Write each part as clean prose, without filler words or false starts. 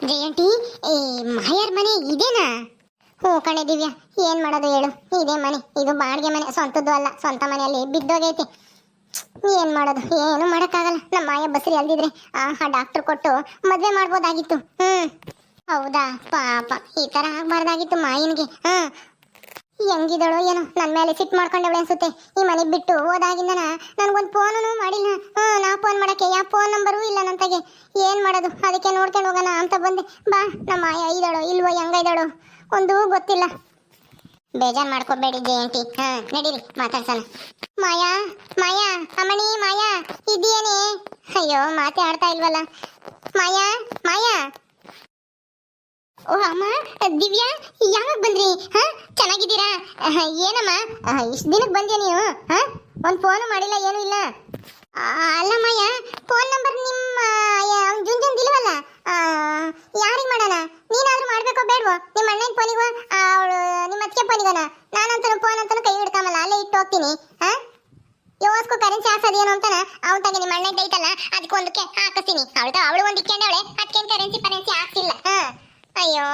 ಜಯಂತಿ, ಈ ಮಾಯಾರ್ ಮನೆ ಇದೇನಾ? ಹ್ಞೂ ಕಣೆ ದಿವ್ಯಾ, ಏನ್ ಮಾಡೋದು ಹೇಳು. ಇದೇ ಮನೆ, ಇದು ಬಾಡಿಗೆ ಮನೆ, ಸ್ವಂತದ್ದು ಅಲ್ಲ. ಸ್ವಂತ ಮನೆಯಲ್ಲಿ ಬಿದ್ದೋಗೈತಿ. ಏನ್ ಮಾಡೋದು, ಏನು ಮಾಡಕ್ಕಾಗಲ್ಲ. ನಮ್ಮ ಮಾಯ ಬಸ್ರಿ ಅಲ್ದಿದ್ರೆ ಆ ಡಾಕ್ಟರ್ ಕೊಟ್ಟು ಮದ್ವೆ ಮಾಡ್ಬೋದಾಗಿತ್ತು. ಹೌದಾ ಪಾಪ, ಈ ತರ ಆಗ್ಬಾರ್ದಾಗಿತ್ತು ಮಾಯನ್ಗೆ. ಹೆಂಗಿದಳು ಏನೋ, ನನ್ನ ಮೇಲೆ ಸಿಟ್ ಮಾಡ್ಕೊಂಡವಳೆ ಅನ್ಸುತ್ತೆ. ಈ ಮನೆ ಬಿಟ್ಟು ಹೋದಾಗಿಂದ ನನ್ಗೊಂದು ಫೋನು ಮಾಡಿಲ್ಲ. ನಾ ಫೋನ್ ಮಾಡಕ್ಕೆ ಯಾವ ಫೋನ್ ನಂಬರು ಇಲ್ಲ ನಂತಾಗೆ. ಏನ್ ಮಾಡೋದು, ಅದಕ್ಕೆ ನೋಡ್ಕೊಂಡು ಹೋಗೋಣ ಅಂತ ಬಂದೆ. ಬಾ, ನಮ್ಮ ಮಾಯ ಇದ್ದಾಳೋ ಇಲ್ವೋ, ಹೆಂಗೈದಾಳೋ ಒಂದು ಗೊತ್ತಿಲ್ಲ. ಬೇಜಾರ್ ಮಾಡ್ಕೋಬೇಡಿ ಜಯಂತಿ. ನಡೀರಿ ಮಾತಾಡ್ಸೋಣ. ಮಾಯಾ, ಮಾಯಾ, ಅಮ್ಮಣಿ ಮಾಯಾ, ಇದೆಯೇನೆ? ಅಯ್ಯೋ, ಮಾತೆ ಆಡ್ತಾ ಇಲ್ವಲ್ಲ. ಮಾಯಾ, ಮಾಯಾ. ಓ ಅಮ್ಮ, ದಿವ್ಯಾ, ಯಾವಾಗ ಬಂದ್ರಿ? ಚೆನ್ನಾಗಿದ್ದೀರಾ? ಏನಮ್ಮ ಇಷ್ಟು ದಿನಕ್ಕೆ ಬಂದ್ಯಾ ನೀವು? ಒಂದು ಫೋನು ಮಾಡಿಲ್ಲ, ಏನೂ ಇಲ್ಲ. ಅಲ್ಲ ಮಾಯ, ಫೋನ್ ನಂಬರ್ ನಿಮ್ಮ ಜುಂಜನ್ ಇಲ್ವಲ್ಲ, ಯಾರಿಗೆ ಮಾಡೋಣ? ನೀನಾದ್ರೂ ಮಾಡ್ಬೇಕೋ ಬೇಡವೋ? ನಿಮ್ಮ ಅಣ್ಣನ ಫೋನಿಗೋ, ಅವಳು ನಿಮ್ಮ ಅತ್ತಿಗೆ ಫೋನಿಗೋನ? ನಾನಂತೂ ಫೋನ್ ಅಂತೂ ಕೈ ಹಿಡ್ಕೊಂಬಲ್ಲ, ಅಲ್ಲೇ ಇಟ್ಟು ಹೋಗ್ತೀನಿ. ಯೋಸ್ಕೋ ಕರೆನ್ಸಿ ಹಾಕ್ಸೋದೇನು ಅಂತಾನ ಅವಳ ತಾಗೆ ನಿಮ್ಮ ಅಣ್ಣ ಐತಲ್ಲ, ಅದಕ್ಕೊಂದಕ್ಕೆ ಹಾಕಿಸ್ತೀನಿ. ಅವಳು ಒಂದು ಇಕ್ಕೊಂಡವಳೆ, ಅದಕ್ಕೇನು ಕರೆನ್ಸಿ ಹಾಕ್ಸಿಲ್ಲ. ಅಯ್ಯೋ,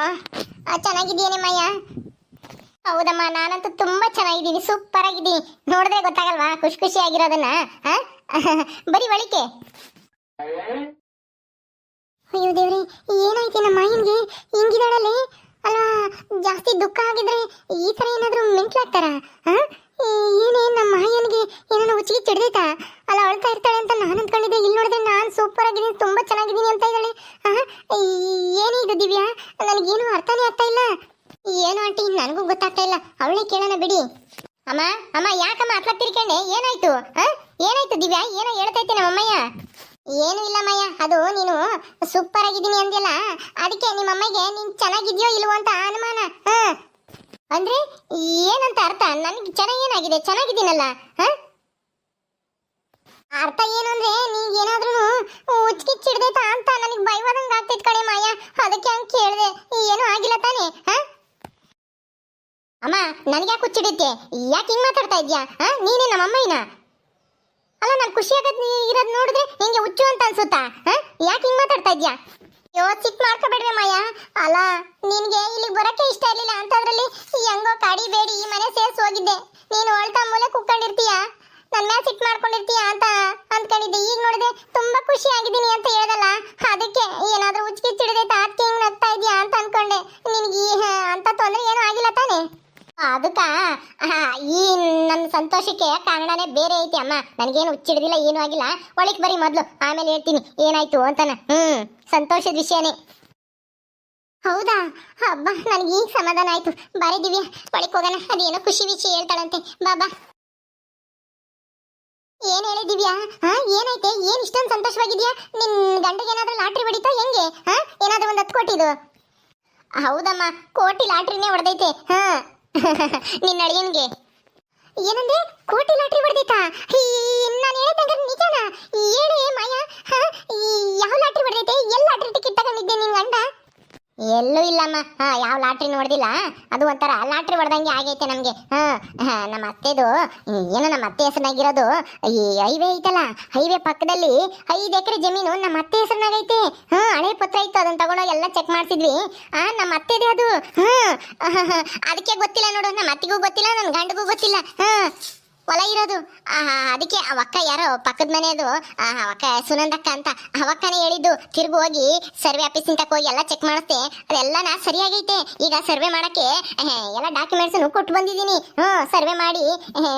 ಚೆನ್ನಾಗಿದ್ದೀಯನೇ ಮಾಯ? ಹೌದಮ್ಮ, ನಾನಂತೂ ತುಂಬಾ ಚೆನ್ನಾಗಿದ್ದೀನಿ, ಸೂಪರ್ ಆಗಿದ್ದೀನಿ. ನೋಡಿದ್ರೆ ಗೊತ್ತಾಗಲ್ವಾ ಖುಷಿ ಆಗಿರೋದನ್ನ? ಬರೀ ಒಳಿಕೆ. ಅಯ್ಯೋ ದೇವ್ರಿ, ಏನಾಯ್ತು ನಮ್ಮ ಮಾಯನ್ಗೆ? ಹಿಂಗಿದಾಳಲ್ಲಿ ಅಲ್ವಾ? ಜಾಸ್ತಿ ದುಃಖ ಆಗಿದ್ರೆ ಈ ತರ ಏನಾದ್ರೂ ಮೆಂಟ್ಲಾಗ್ತಾರ? ಏನೇನ್ ನಮ್ಮ ಮಾಯನ್ಗೆ ಏನಾದ್ರು ಹುಚ್ಚಿಗೆ ಚಿಡ್ದೈತಾ? ಅಲ್ಲ, ಅಳ್ತಾ ಇರ್ತಾಳೆ ಅಂತ ನಾನು ಅಂದ್ಕೊಂಡಿದ್ದೆ. ಇಲ್ಲಿ ನೋಡಿದ್ರೆ ನಾನು ಸೂಪರ್ ಆಗಿದ್ದೀನಿ, ತುಂಬಾ ಚೆನ್ನಾಗಿದ್ದೀನಿ ಅಂತ ಇದ್ದಾಳೆ. ಏನಿದು ದಿವ್ಯಾ? ನನಗೇನು ಅರ್ಥನೇ ಆಗ್ತಾ ಇಲ್ಲ. ಏನು ಆಂಟಿ, ನನಗೂ ಗೊತ್ತಾಗ್ತಾ ಇಲ್ಲ. ಅವಳೇ ಕೇಳೋಣ ಬಿಡಿ. ಅಮ್ಮ, ಅಮ್ಮ, ಯಾಕಮ್ಮ ಅತ್ಲ ತಿರ್ಕೊಂಡೆ? ಏನಾಯ್ತು? ಏನಾಯ್ತು ದಿವ್ಯಾ? ಏನೋ ಹೇಳ್ತೈತೆ ನಮ್ಮಮ್ಮಯ್ಯ. ಏನು ಇಲ್ಲ ಮಯ್ಯ, ಅದು ನೀನು ಸೂಪರ್ ಆಗಿದ್ದೀನಿ ಅಂದ್ಯಲ್ಲ, ಅದಕ್ಕೆ ನಿಮ್ಮಮ್ಮಗೆ ನೀನ್ ಚೆನ್ನಾಗಿದ್ಯೋ ಇಲ್ವೋ ಅಂತ ಅನುಮಾನ. ಅಂದ್ರೆ ಏನಂತ ಅರ್ಥ? ನನ್ಗೆ ಏನಾಗಿದೆ? ಚೆನ್ನಾಗಿದ್ದೀನಲ್ಲ. ಅರ್ಥ ಏನು ಅಂದ್ರೆ ನೀನ್ ಏನಾದ್ರೂ ಹುಚ್ಚಿಡ್ದೈತಾ ಅಂತ ನನಗೆ ಭಯವಾದಂಗ ಆಗ್ತೈತ್ ಕಣೆ ಮಾಯ, ಅದಕ್ಕೆ ಹಂಗೆ ಕೇಳಿದೆ. ಏನು ಆಗಿಲ್ಲ ತಾನೆ? ಅಮ್ಮ, ನನಗೆ ಯಾಕೆ ಹುಚ್ಚಿಡುತ್ತೆ? ಯಾಕೆ ಹಿಂಗ್ ಮಾತಾಡ್ತಾ ಇದ್ಯಾ? ನೀನೇ ನಮ್ಮಮ್ಮಯ್ಯನ? ಅಲ್ಲ, ನಾನು ಖುಷಿಯಾಗದ್ ಇರೋದ್ ನೋಡಿದ್ರೆ ನಿಂಗೆ ಹುಚ್ಚು ಅಂತ ಅನ್ಸುತ್ತಾ? ಯಾಕೆ ಹಿಂಗ್ ಮಾತಾಡ್ತಾ ಇದ್ಯಾ? ಚಿಕ್ಕ ಮಾಡ್ಕೋಬೇಡ್ವೆ ಮಾಯ. ಅಲ್ಲ, ನಿನ್ಗೆ ಇಲ್ಲಿಗೆ ಬರಕ್ಕೆ ಇಷ್ಟ ಇರ್ಲಿಲ್ಲ ಅಂತದ್ರಲ್ಲಿ ಹೆಂಗೋ ಕಡಿಬೇಡಿ ಈ ಮನೆ ಸೇರ್ಸಿ ಹೋಗಿದ್ದೆ. ನೀನು ಅಳ್ತಾ ಮೂಲೆ ಕುಕ್ಕೊಂಡಿರ್ತೀಯ, ನನ್ನ ಮೇಲೆ ಸಿಟ್ ಮಾಡ್ಕೊಂಡಿರ್ತೀಯ ಅಂತ ಅಂದ್ಕೊಂಡಿದ್ದೆ. ಈಗ ನೋಡಿದ್ರೆ ತುಂಬಾ ಖುಷಿ ಆಗಿದ್ದೀನಿ ಅಂತ ಹೇಳದಲ್ಲ, ಅದಕ್ಕೆ ಏನಾದ್ರೂ ಹುಚ್ಚಿಡ್ದೈತಾ ಅದಕ್ಕೆ ಹಿಂಗ್ ನಗ್ತಾ ಇದೀಯಾ ಅಂತ ಅನ್ಕೊಂಡೆ. ನಿನ್ಗೆ ಅಂತ ತೊಂದ್ರೆ ಏನೂ ಆಗಿಲ್ಲ ತಾನೆ? ಅದಕ್ಕ ಈ ನನ್ನ ಸಂತೋಷಕ್ಕೆ ಕಾರಣನೇ ಬೇರೆ ಐತಿ ಅಮ್ಮ. ನನಗೇನು ಹುಚ್ಚಿಡ್ದಿಲ್ಲ, ಏನೂ ಆಗಿಲ್ಲ. ಒಳಗೆ ಬರೀ ಮೊದ್ಲು, ಆಮೇಲೆ ಹೇಳ್ತೀನಿ ಏನಾಯ್ತು ಅಂತಾನ. ಸಂತೋಷದ ವಿಷಯನೇ. ಹೌದಾ? ಹಬ್ಬ, ನನಗೆ ಈಗ ಸಮಾಧಾನ ಆಯ್ತು. ಬಾರಿ ದಿವ್ಯಾ, ಒಳಗೆ ಹೋಗೋಣ. ಅದೇನೋ ಖುಷಿ ವಿಷಯ ಹೇಳ್ತಾಳಂತೆ, ಬಾಬಾ. ಏನ್ ಹೇಳಿ ದಿವ್ಯಾ? ಏನಾಯ್ತೆ? ಏನ್ ಇಷ್ಟೊಂದು ಸಂತೋಷವಾಗಿದ್ಯಾ? ನಿನ್ ಗಂಡಗೆ ಏನಾದ್ರೂ ಲಾಟ್ರಿ ಹೊಡಿತಾ ಹೆಂಗೆ? ಏನಾದ್ರೂ ಒಂದು 10 ಕೋಟಿದು? ಹೌದಮ್ಮ, ಕೋಟಿ ಲಾಟ್ರಿನೇ ಹೊಡೆದೈತೆ. ನಿನ್ನ ಅಳಿಯನ್ಗೆ. ಏನಂದ್ರೆ ಕೋಟಿ ಲಾಟ್ರಿ ಹೊಡೆದೈತಾ? ನಾನು ಹೇಳಿದಂಗ ನಿಜಾನ? ಹೇಳಿ ಮಾಯಾ, ಯಾವ ಲಾಟ್ರಿ ಹೊಡೆದೈತೆ? ಎಲ್ಲಿ ಲಾಟ್ರಿ ಟಿಕೆಟ್ ತಗೊಂಡಿದ್ದೆ ನಿನ್ ಗಂಡ? ಎಲ್ಲೂ ಇಲ್ಲಮ್ಮ, ಯಾವ ಲಾಟ್ರಿ ನೋಡ್ದಿಲ್ಲ. ಅದು ಒಂಥರ ಲಾಟ್ರಿ ಹೊಡೆದಂಗೆ ಆಗೈತೆ ನಮ್ಗೆ. ನಮ್ಮ ಅತ್ತೆದು ಏನೋ, ನಮ್ಮ ಅತ್ತೆ ಹೆಸರಿನಾಗಿರೋದು ಈ ಹೈವೇ ಐತಲ್ಲ, ಹೈವೇ ಪಕ್ಕದಲ್ಲಿ 5 ಎಕರೆ ಜಮೀನು ನಮ್ಮ ಅತ್ತೆ ಹೆಸರಿನಾಗೈತೆ. ಹಳೆ ಪತ್ರ ಇತ್ತು, ಅದನ್ನ ತಗೊಂಡೋಗಿ ಎಲ್ಲ ಚೆಕ್ ಮಾಡ್ಸಿದ್ವಿ. ನಮ್ಮ ಅತ್ತೆದೇ ಅದು. ಅದಕ್ಕೆ ಗೊತ್ತಿಲ್ಲ ನೋಡು, ನಮ್ಮ ಅತ್ತಿಗೂ ಗೊತ್ತಿಲ್ಲ, ನನ್ನ ಗಂಡಗೂ ಗೊತ್ತಿಲ್ಲ. ಹೊಲ ಇರೋದು ಅದಕ್ಕೆ ಅವಕ್ಕ ಯಾರೋ ಪಕ್ಕದ ಮನೆಯದು ಅವಕ್ಕ ಸುನಂದಕ್ಕ ಅಂತ ಅವಕ್ಕನೇ ಹೇಳಿದ್ದು. ತಿರುಗು ಹೋಗಿ ಸರ್ವೆ ಆಫೀಸ್ ತಕ ಹೋಗಿ ಎಲ್ಲ ಚೆಕ್ ಮಾಡುತ್ತೆ, ಅದೆಲ್ಲ ಸರಿಯಾಗೈತೆ. ಈಗ ಸರ್ವೆ ಮಾಡಕ್ಕೆ ಎಲ್ಲ ಡಾಕ್ಯುಮೆಂಟ್ಸ್ ಕೊಟ್ಟು ಬಂದಿದ್ದೀನಿ. ಸರ್ವೆ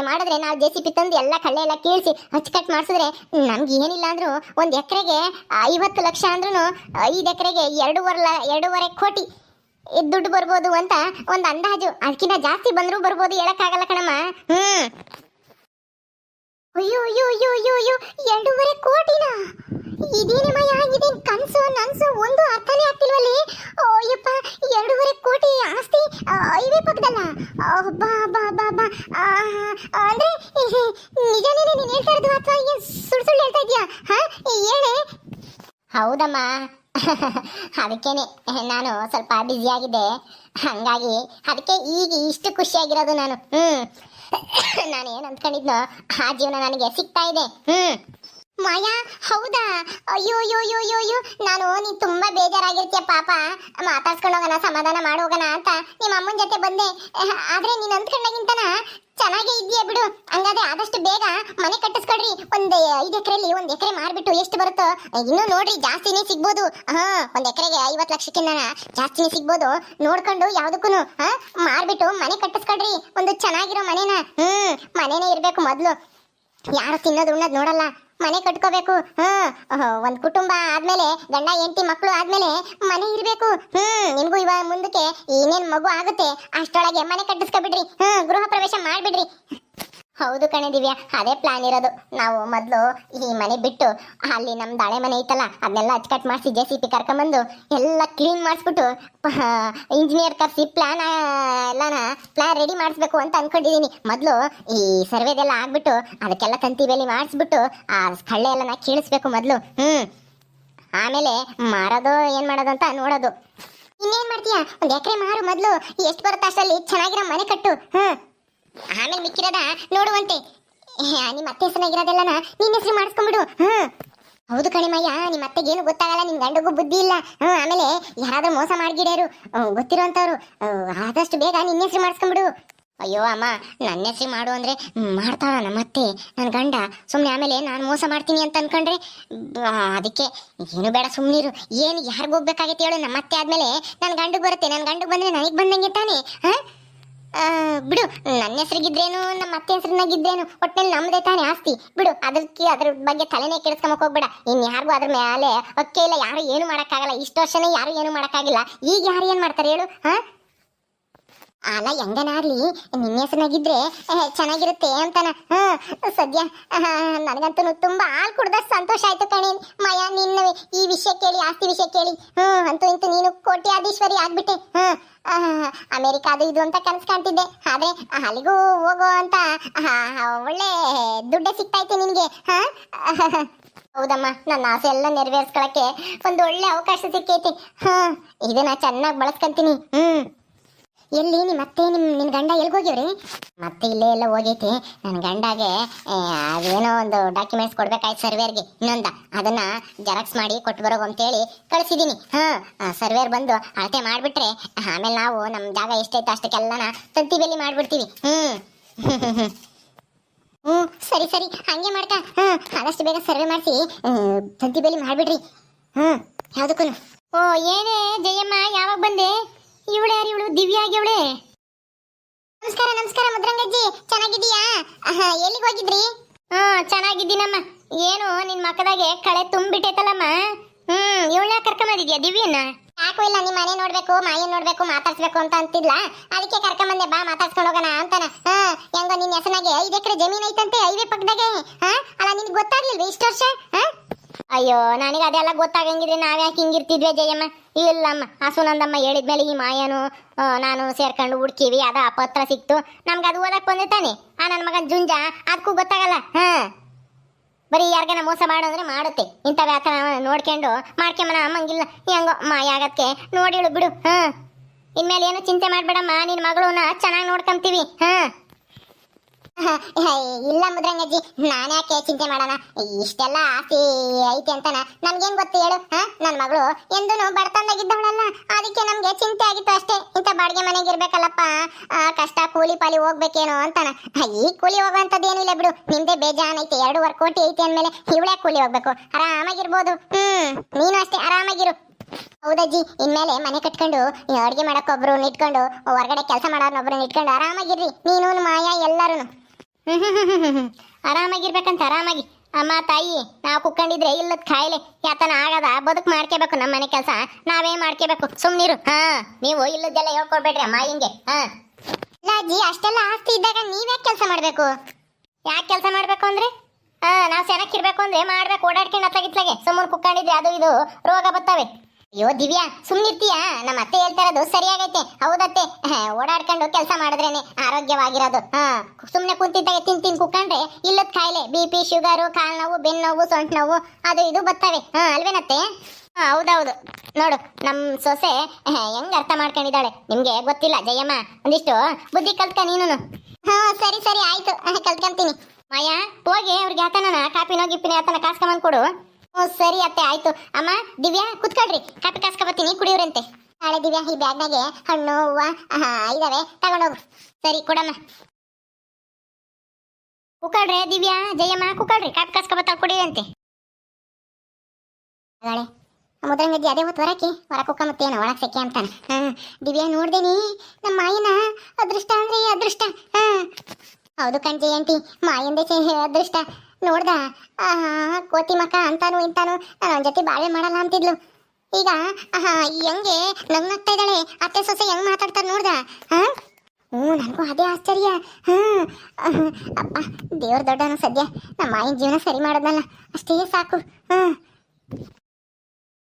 ಮಾಡಿದ್ರೆ ನಾವು JCB ತಂದು ಎಲ್ಲ ಕಳ್ಳೆ ಎಲ್ಲ ಕೀಳ್ಸಿ ಅಚ್ಚುಕಟ್ಟು ಮಾಡಿಸಿದ್ರೆ ನಮ್ಗೆ ಏನಿಲ್ಲ ಅಂದ್ರು 1 ಎಕರೆಗೆ 50 ಲಕ್ಷ ಅಂದ್ರೂ 5 ಎಕರೆಗೆ 2.5 ಕೋಟಿ ದುಡ್ಡು ಬರ್ಬೋದು ಅಂತ ಒಂದು ಅಂದಾಜು. ಅದಕ್ಕಿಂತ ಜಾಸ್ತಿ ಬಂದರೂ ಬರ್ಬೋದು, ಹೇಳಕ್ಕಾಗಲ್ಲ ಕಣಮ್ಮ. ಅಯ್ಯೋ ಅಯ್ಯೋ ಅಯ್ಯೋ ಅಯ್ಯೋ ಅಯ್ಯೋ, 2.5 ಕೋಟಿನಾ? ಇದೇನೇ ಮಯ, ಇದೇನು ಕನಸು ನನಸು ಒಂದು ಅರ್ಥನೇ ಆಗ್ತಿಲ್ವಲ್ಲಿ. ಅಯ್ಯಪ್ಪ, 2.5 ಕೋಟಿ ಆಸ್ತಿ ಹೈವೇ ಪಕ್ಕದಲ್ಲ? ಬಾ ಬಾ ಬಾ ಬಾ, ಅಂದ್ರೆ ನಿಜಾನೇ ನೀನು ಹೇಳ್ತಾ ಇರೋದು ಅಥವಾ ಏನು ಸುಳ್ಳು ಹೇಳ್ತಾ ಇದೀಯಾ? ಹೇಳೆ. ಹೌದಮ್ಮ, ಅದಕ್ಕೇನೆ ನಾನು ಸ್ವಲ್ಪ ಬ್ಯುಸಿ ಆಗಿದ್ದೆ, ಹಂಗಾಗಿ ಅದಕ್ಕೆ ಈಗ ಇಷ್ಟು ಖುಷಿಯಾಗಿರೋದು ನಾನು. ನಾನು ಏನು ಅಂದ್ಕೊಂಡಿದ್ನೋ ಆ ಜೀವನ ನನಗೆ ಸಿಗ್ತಾ ಇದೆ. ಮಾಯಾ, ಹೌದಾ? ಅಯ್ಯೋ ಅಯ್ಯೋ ಅಯ್ಯೋ ಅಯ್ಯೋ ಅಯ್ಯೋ, ನಾನು ನೀನ್ ತುಂಬಾ ಬೇಜಾರಾಗಿರ್ತೀಯ ಪಾಪ. ಮಾತಾಡ್ಸ್ಕೊಂಡು ಹೋಗೋಣ, ಸಮಾಧಾನ ಮಾಡೋಗೋಣ ಅಂತ ನಿಮ್ಮ ಅಮ್ಮನ ಜೊತೆ ಬಂದೆ. ಆದ್ರೆ ನೀನ್ ಅಂದ್ಕೊಂಡಾಗಿಂತನ ಚೆನ್ನಾಗೇ ಇದೆಯಾ ಬಿಡು. ಹಂಗಾದ್ರೆ ಆದಷ್ಟು ಬೇಗ ಮನೆ ಕಟ್ಟಿಸ್ಕೊಡ್ರಿ. ಒಂದ್ 5 ಎಕರೆಲಿ 1 ಎಕರೆ ಮಾರ್ಬಿಟ್ಟು ಎಷ್ಟು ಬರುತ್ತೋ ಇನ್ನು ನೋಡ್ರಿ, ಜಾಸ್ತಿನೇ ಸಿಗ್ಬೋದು. 1 ಎಕರೆಗೆ 50 ಲಕ್ಷಕ್ಕಿಂತ ಜಾಸ್ತಿನೇ ಸಿಗ್ಬೋದು. ನೋಡ್ಕೊಂಡು ಯಾವ್ದಕ್ಕೂ ಮಾರ್ಬಿಟ್ಟು ಮನೆ ಕಟ್ಟಿಸ್ಕೊಡ್ರಿ, ಒಂದು ಚೆನ್ನಾಗಿರೋ ಮನೆನ. ಮನೆನೇ ಇರ್ಬೇಕು ಮೊದ್ಲು. ಯಾರು ತಿನ್ನೋದು ಉಣ್ಣೋದು ನೋಡಲ್ಲ, ಮನೆ ಕಟ್ಕೋಬೇಕು. ಒಂದ್ ಕುಟುಂಬ ಆದ್ಮೇಲೆ ಗಂಡ ಹೆಂಡತಿ ಮಕ್ಕಳು ಆದ್ಮೇಲೆ ಮನೆ ಇರ್ಬೇಕು. ನಿಮ್ಗೂ ಇವಾಗ ಮುಂದಕ್ಕೆ ಇನ್ನೇನ್ ಮಗು ಆಗುತ್ತೆ, ಅಷ್ಟೊಳಗೆ ಮನೆ ಕಟ್ಟಿಸ್ಕೊಬಿಡ್ರಿ. ಗೃಹ ಪ್ರವೇಶ ಮಾಡ್ಬಿಡ್ರಿ. ಹೌದು ಕಣೆ ದಿವ್ಯಾ, ಅದೇ ಪ್ಲಾನ್ ಇರೋದು. ನಾವು ಮೊದಲು ಈ ಮನೆ ಬಿಟ್ಟು ಅಲ್ಲಿ ನಮ್ಮ ದಾಳೆ ಮನೆ ಐತಲ್ಲ, ಅದನ್ನೆಲ್ಲ ಅಚ್ಚಕಟ್ ಮಾಡಿಸಿ JCB ಕರ್ಕೊಂಬಂದು ಎಲ್ಲ ಕ್ಲೀನ್ ಮಾಡಿಸ್ಬಿಟ್ಟು ಇಂಜಿನಿಯರ್ ಕರ್ಸಿ ಪ್ಲಾನ್ ರೆಡಿ ಮಾಡಿಸ್ಬೇಕು ಅಂತ ಅನ್ಕೊಂಡಿದೀನಿ. ಮೊದಲು ಈ ಸರ್ವೆದೆಲ್ಲ ಆಗ್ಬಿಟ್ಟು ಅದಕ್ಕೆಲ್ಲ ತಂತಿ ಬೇಲಿ ಮಾಡಿಸ್ಬಿಟ್ಟು ಆ ಕಳ್ಳೆ ಎಲ್ಲ ಕೀಳಿಸ್ಬೇಕು ಮೊದಲು. ಆಮೇಲೆ ಮಾರೋದು ಏನ್ ಮಾಡೋದು ಅಂತ ನೋಡೋದು. ಇನ್ನೇನ್ ಮಾಡ್ತೀಯಾ, 1 ಎಕರೆ ಮಾರು ಮೊದಲು. ಎಷ್ಟು ಬರುತ್ತೆ ಅಷ್ಟರಲ್ಲಿ ಚೆನ್ನಾಗಿರೋ ಮನೆ ಕಟ್ಟು. ಆಮೇಲೆ ಮಿಕ್ಕಿರೋದ ನೋಡುವಂತೆ. ನಿಮ್ಮ ಅತ್ತೆ ಹೆಸರಾಗಿರೋದೆಲ್ಲನ ನಿನ್ನ ಹೆಸರು ಮಾಡಿಸ್ಕೊಂಡ್ಬಿಡು. ಹೌದು ಕಣಿಮಯ್ಯ, ನಿಮ್ಮ ಅತ್ತೆಗೆ ಏನು ಗೊತ್ತಾಗಲ್ಲ, ನಿನ್ ಗಂಡಗೂ ಬುದ್ಧಿ ಇಲ್ಲ. ಆಮೇಲೆ ಯಾರಾದ್ರೂ ಮೋಸ ಮಾಡ್ಗಿಡ್ಯಾರು ಗೊತ್ತಿರೋಂಥವ್ರು, ಆದಷ್ಟು ಬೇಗ ನಿನ್ನ ಹೆಸರು ಮಾಡಿಸ್ಕೊಂಡ್ಬಿಡು. ಅಯ್ಯೋ ಅಮ್ಮ, ನನ್ನ ಹೆಸರು ಮಾಡು ಅಂದ್ರೆ ಮಾಡ್ತಾಳ ನಮ್ಮತ್ತೆ, ನನ್ನ ಗಂಡ. ಸುಮ್ಮನೆ ಆಮೇಲೆ ನಾನು ಮೋಸ ಮಾಡ್ತೀನಿ ಅಂತ ಅನ್ಕೊಂಡ್ರೆ ಅದಕ್ಕೆ ಏನು ಬೇಡ, ಸುಮ್ಮನಿರು. ಏನು ಯಾರಿಗೂ ಹೋಗ್ಬೇಕಾಗೈತೆ ಹೇಳು? ನಮ್ಮತ್ತೆ ಆದ್ಮೇಲೆ ನನ್ನ ಗಂಡಿಗೆ ಬರುತ್ತೆ, ನನ್ನ ಗಂಡಿಗೆ ಬಂದ್ರೆ ನನಗೆ ಬಂದಂಗೆ ತಾನೆ. ಬಿಡು, ನನ್ನ ಹೆಸರಿಗಿದ್ರೇನು ನಮ್ಮ ಅತ್ತೆ ಹೆಸರಿನಾಗಿದ್ರೇನು ಒಟ್ಟಿನಲ್ಲಿ ನಮ್ಮದೇ ತಾನೇ ಆಸ್ತಿ. ಬಿಡು, ಅದ್ರ ಬಗ್ಗೆ ತಲೆನೇ ಕೆಡಿಸ್ಕೊಂಬಕ್ ಹೋಗ್ಬೇಡ. ಇನ್ ಯಾರಿಗೂ ಅದ್ರ ಮೇಲೆ ಒಕ್ಕೆ ಇಲ್ಲ, ಯಾರು ಏನು ಮಾಡಕ್ಕಾಗಲ್ಲ. ಇಷ್ಟು ವರ್ಷನೇ ಯಾರು ಏನು ಮಾಡಕ್ಕಾಗಿಲ್ಲ, ಈಗ ಯಾರು ಏನ್ ಮಾಡ್ತಾರೆ ಹೇಳು? ಅಲ್ಲ, ಹೆಂಗನಾಗ್ಲಿ ನಿನ್ನ ಹೆಸರಿನಾಗಿದ್ರೆ ಚೆನ್ನಾಗಿರುತ್ತೆ ಅಂತಾನ. ಸದ್ಯ ನನಗಂತೂ ತುಂಬಾ ಹಾಲು ಕುಡ್ದಷ್ಟು ಸಂತೋಷ ಆಯ್ತು ಕಣೆ ಮಾಯಾ, ನಿನ್ನ ಈ ವಿಷಯ ಕೇಳಿ, ಆಸ್ತಿ ವಿಷಯ ಕೇಳಿ. ಅಂತೂ ಇಂತೂ ನೀನು ಕೋಟ್ಯಾಧೀಶ್ವರಿ ಆಗ್ಬಿಟ್ಟೆ. ಅಮೆರಿಕ ಅದು ಇದು ಅಂತ ಕನಸು ಕಾಣ್ತಿದ್ದೆ, ಆದ್ರೆ ಅಲ್ಲಿಗೂ ಹೋಗೋ ಅಂತ ಒಳ್ಳೆ ದುಡ್ಡೇ ಸಿಗ್ತೈತೆ ನಿನ್ಗೆ. ಹೌದಮ್ಮ, ನನ್ನ ಆಸೆ ಎಲ್ಲ ನೆರವೇರಿಸ್ಕೊಳಕ್ಕೆ ಒಂದು ಒಳ್ಳೆ ಅವಕಾಶ ಸಿಕ್ಕೈತಿ. ಇದನ್ನ ಚೆನ್ನಾಗಿ ಬಳಸ್ಕೊಂತೀನಿ. ಎಲ್ಲಿ ನಿಮ್ಮ ಅತ್ತೆ ನಿನ್ನ ಗಂಡ ಎಲ್ಗೋಗ್ಯವ್ರಿ? ಮತ್ತೆ ಇಲ್ಲೇ ಎಲ್ಲ ಹೋಗೈತಿ. ನನ್ನ ಗಂಡಗೆ ಅದೇನೋ ಒಂದು ಡಾಕ್ಯುಮೆಂಟ್ಸ್ ಕೊಡ್ಬೇಕಾಯ್ತು ಸರ್ವೇರ್ಗೆ, ಇನ್ನೊಂದ ಅದನ್ನ ಜೆರಾಕ್ಸ್ ಮಾಡಿ ಕೊಟ್ಟು ಬರೋಗು ಅಂತೇಳಿ ಕಳಿಸಿದೀನಿ. ಸರ್ವೇರ್ ಬಂದು ಅಳತೆ ಮಾಡ್ಬಿಟ್ರೆ ಆಮೇಲೆ ನಾವು ನಮ್ಮ ಜಾಗ ಎಷ್ಟೈತೆ ಅಷ್ಟಕ್ಕೆಲ್ಲನ ತಂತಿ ಬೇಲಿ ಮಾಡ್ಬಿಡ್ತೀವಿ. ಸರಿ ಸರಿ, ಹಂಗೆ ಮಾಡ್ತಾ ಆದಷ್ಟು ಬೇಗ ಸರ್ವೆ ಮಾಡಿಸಿ ತಂತಿ ಬೇಲಿ ಮಾಡ್ಬಿಡ್ರಿ. ಯಾವ್ದಕ್ಕೂ. ಓ ಏನೇ ಜಯಮ್ಮ, ಯಾವಾಗ ಬಂದೆ? ಇವಳು ಯಾರು? ಇವಳು ದಿವ್ಯಾ ಆಗ್ಯವಳೆ. ನಮಸ್ಕಾರ ನಮಸ್ಕಾರ ಮುದ್ರಂಗಜ್ಜಿ, ಚೆನ್ನಾಗಿದ್ದೀಯಾ? ಎಲ್ಲಿಗೆ ಹೋಗಿದ್ರಿ? ಚೆನ್ನಾಗಿದ್ದೀನಮ್ಮ. ಏನು ನಿನ್ ಮಕ್ಕದಾಗೆ ಕಳೆ ತುಂಬಿಟ್ಟೈತಲ್ಲಮ್ಮ. ಇವಳನ್ನ ಕರ್ಕೊಂಬಂದಿದ್ಯಾ ದಿವ್ಯನ್ನ? ಯಾಕೂ ಇಲ್ಲ, ನಿಮ್ಮ ಮನೆ ನೋಡ್ಬೇಕು, ಮಾಯನ್ ನೋಡ್ಬೇಕು, ಮಾತಾಡ್ಸ್ಬೇಕು ಅಂತ ಅಂತಿದ್ಲ, ಅದಕ್ಕೆ ಕರ್ಕೊಂಬಂದೆ. ಬಾ ಮಾತಾಡ್ಸ್ಕೊಂಡು ಹೋಗೋಣ ಅಂತಾನ. ಹೆಂಗೋ ನಿನ್ನ ಹೆಸನಾಗೆ 5 ಎಕರೆ ಜಮೀನ್ ಐತಂತೆ, ಹೈವೇ ಪಕ್ಕದಾಗೆ. ಅಲ್ಲ, ನಿನ್ಗೆ ಗೊತ್ತಾಗ್ಲಿಲ್ವ ಇಷ್ಟು ವರ್ಷ? ಅಯ್ಯೋ, ನನಗೆ ಅದೆಲ್ಲ ಗೊತ್ತಾಗಂಗಿದ್ರೆ ನಾವ್ಯಾಕೆ ಹಿಂಗಿರ್ತಿದ್ವಿ ಜಯಮ್ಮ? ಇಲ್ಲಮ್ಮ, ಆ ಸುನಂದಮ್ಮ ಹೇಳಿದ್ಮೇಲೆ ಈ ಮಾಯನು ನಾನು ಸೇರ್ಕೊಂಡು ಹುಡ್ಕಿವಿ, ಅದ ಪತ್ರ ಸಿಕ್ತು ನಮ್ಗೆ. ಅದು ಓದಕ್ ಬಂದೆ ತಾನೆ. ನನ್ನ ಮಗನ್ ಜುಂಜ, ಅದಕ್ಕೂ ಗೊತ್ತಾಗಲ್ಲ. ಬರೀ ಯಾರಿಗಾನ ಮೋಸ ಮಾಡು ಅಂದ್ರೆ ಮಾಡುತ್ತೆ. ಇಂಥವ್ ಯಾಕ ನೋಡ್ಕೊಂಡು ಮಾಡ್ಕೊಂಬನ ಅಮ್ಮಂಗಿಲ್ಲ. ಹೆಂಗೋ ಮಾಯ ಆಗಕ್ಕೆ ನೋಡಿಳು ಬಿಡು. ಇನ್ಮೇಲೆ ಏನು ಚಿಂತೆ ಮಾಡ್ಬೇಡಮ್ಮ, ನಿನ್ ಮಗಳನ್ನ ಚೆನ್ನಾಗಿ ನೋಡ್ಕೊಂತೀವಿ. ಇಲ್ಲ ಮುದ್ರಂಗಜ್ಜಿ, ನಾನ್ಯಾಕೆ ಚಿಂತೆ ಮಾಡೋಣ? ಇಷ್ಟೆಲ್ಲ ಆಸ್ತಿ ಐತೆ ಅಂತಾನ ನಮ್ಗೇನ್ ಗೊತ್ತು ಹೇಳು? ನನ್ ಮಗಳು ಎಂದೂ ಬಡತನದಾಗಿದ್ದವಳಲ್ಲ, ಅದಕ್ಕೆ ನಮ್ಗೆ ಚಿಂತೆ ಆಗಿತ್ತು ಅಷ್ಟೇ. ಇಂಥ ಬಾಡಿಗೆ ಮನೆಗೆ ಇರ್ಬೇಕಲ್ಲಪ್ಪ, ಕಷ್ಟ ಕೂಲಿ ಪಾಲಿ ಹೋಗ್ಬೇಕೇನೋ ಅಂತಾನ. ಈ ಕೂಲಿ ಹೋಗೋಂಥದ್ದು ಏನಿಲ್ಲ ಬಿಡು, ನಿಮ್ದೇ ಬೇಜಾನ್ ಐತೆ. 2.5 ಕೋಟಿ ಐತೆ ಅಂದ್ಮೇಲೆ ಇವಳೇ ಕೂಲಿ ಹೋಗ್ಬೇಕು? ಆರಾಮಾಗಿರ್ಬೋದು. ನೀನು ಅಷ್ಟೇ ಆರಾಮಾಗಿರು. ಹೌದಜ್ಜಿ, ಇನ್ಮೇಲೆ ಮನೆ ಕಟ್ಕೊಂಡು ಅಡ್ಗೆ ಮಾಡಕ್ ಒಬ್ರು ಇಟ್ಕೊಂಡು, ಹೊರಗಡೆ ಕೆಲಸ ಮಾಡೋರ್ನೊಬ್ರು ಇಟ್ಕೊಂಡು ಆರಾಮಾಗಿರ್ರಿ, ನೀನು ಮಾಯಾ ಎಲ್ಲರೂ. ಆರಾಮಾಗಿರ್ಬೇಕಂತ ಆರಾಮಾಗಿ. ಅಮ್ಮ ತಾಯಿ, ನಾವು ಕುಕ್ಕೊಂಡಿದ್ರೆ ಇಲ್ಲದ ಕಾಯಿಲೆ ಯಾತನ ಆಗದ, ಬದುಕು ಮಾಡ್ಕೋಬೇಕು. ನಮ್ಮ ಮನೆ ಕೆಲಸ ನಾವೇ ಮಾಡ್ಕೋಬೇಕು. ಸುಮ್ನಿರು. ನೀವು ಇಲ್ಲದೆಲ್ಲ ಹೇಳ್ಕೊಡ್ಬೇಡ್ರಿ ಅಮ್ಮ ಹಿಂಗೆ. ಅಜ್ಜಿ, ಅಷ್ಟೆಲ್ಲ ಆಸ್ತಿ ಇದ್ದಾಗ ನೀವ್ಯಾಕೆ ಕೆಲಸ ಮಾಡ್ಬೇಕು? ಯಾಕೆ ಕೆಲಸ ಮಾಡ್ಬೇಕು ಅಂದ್ರೆ ನಾವು ಚೆನ್ನಾಗಿರ್ಬೇಕು ಅಂದ್ರೆ ಮಾಡ್ಬೇಕು. ಓಡಾಡ್ಕೊಂಡು ಅತ್ಲಾಗಿತ್ಲಾಗೆ ಸುಮ್ಮನೆ ಕುಕ್ಕೊಂಡಿದ್ರೆ ಅದು ಇದು ರೋಗ ಬರ್ತವೆ. ಅಯ್ಯೋ ದಿವ್ಯಾ, ಸುಮ್ನಿರ್ತೀಯಾ? ನಮ್ಮ ಅತ್ತೆ ಹೇಳ್ತಾ ಇರೋದು ಸರಿಯಾಗೈತೆ. ಹೌದತ್ತೆ, ಓಡಾಡ್ಕೊಂಡು ಕೆಲಸ ಮಾಡಿದ್ರೇನೆ ಆರೋಗ್ಯವಾಗಿರೋದು. ಸುಮ್ನೆ ಕುಂತಿದ್ದಾಗ ತಿಂದು ಕುಕ್ಕೊಂಡ್ರೆ ಇಲ್ಲದ ಕಾಯಿಲೆ, BP, ಶುಗರು, ಕಾಲು ನೋವು, ಬೆನ್ನು ನೋವು, ಸೊಂಟ ನೋವು ಅದು ಇದು ಬರ್ತವೆ. ಅಲ್ವೇನತ್ತೆ? ಹೌದೌದು. ನೋಡು, ನಮ್ ಸೊಸೆ ಹೆಂಗ್ ಅರ್ಥ ಮಾಡ್ಕೊಂಡಿದ್ದಾಳೆ. ನಿಮ್ಗೆ ಗೊತ್ತಿಲ್ಲ ಜಯಮ್ಮ, ಒಂದಿಷ್ಟು ಬುದ್ಧಿ ಕಲ್ತ್ಕ ನೀನು. ಸರಿ ಸರಿ ಆಯ್ತು, ಕಲ್ತ್ಕೊಂತೀನಿ. ಮಾಯಾ ಹೋಗಿ ಅವ್ರಿಗೆ ಆತನ ಕಾಪಿನೋ ಗಿಪ್ಪಿನ ಆತನ ಕಾಸ್ಕೊಂಬಂದ್ ಕೊಡು. ಹ್ಞೂ ಸರಿ ಅತ್ತೆ ಆಯ್ತು. ಅಮ್ಮ ದಿವ್ಯಾ ಕುತ್ಕೊಳ್ರಿ, ಕಾಪಿ ಕಾಸ್ಕೊಬತ್ತೀನಿ ಕುಡಿಯೋರಂತೆ. ನಾಳೆ ದಿವ್ಯಾ ಈ ಬ್ಯಾಗ್ನಾಗೆ ಹಣ್ಣು ಹೂವ ಇದಾವೆ ತಗೊಂಡೋಗು. ಸರಿ ಕೊಡಮ್ಮ. ಕುಕ್ಕಳ್ರಿ ದಿವ್ಯಾ ಜಯಮ್ಮ ಕುಕ್ಕಳ್ರಿ, ಕಾಪಿ ಕಾಸ್ಕೊಬತ್ತಾಳ ಕುಡಿಯೋರಂತೆ. ನಾಳೆ ಮುದ್ರಂಗಜ್ಜಿ ಅದೇ ಹೊತ್ತು ಹೊರಕ್ಕೆ ಕುಕ್ಕಮತ್ತೇನು ಒಳಗೆ ಸೆಕೆ ಅಂತಾನೆ. ದಿವ್ಯಾ ನೋಡ್ದೇನಿ ನಮ್ಮ ಮಾಯಿನ ಅದೃಷ್ಟ ಅಂದ್ರೆ ಅದೃಷ್ಟ. ಹೌದು ಕಣ್ಜಿ ಆಂಟಿ, ಮಾಯಿಂದೆ ಅದೃಷ್ಟ ನೋಡ್ದ. ಕೋತಿ ಮಕ್ಕ ಅಂತಾನು ಇಂತಾನು ನಾನು ಅವನ ಜೊತೆ ಬಾಳೆ ಮಾಡಲ್ಲ ಅಂತಿದ್ಲು. ಈಗ ಹೆಂಗೆ ನಗ್ನಗ್ತಾ ಇದ್ದಾಳೆ, ಅತ್ತೆ ಸೊಸೆ ಹೆಂಗ್ ಮಾತಾಡ್ತಾರೆ ನೋಡ್ದ. ಹ್ಞೂ ನನಗೂ ಅದೇ ಆಶ್ಚರ್ಯ. ಅಪ್ಪ ದೇವ್ರ ದೊಡ್ಡನು ಸದ್ಯ ನಮ್ಮ ಮಾಯಿನ ಜೀವನ ಸರಿ ಮಾಡೋದಲ್ಲ ಅಷ್ಟೇ ಸಾಕು.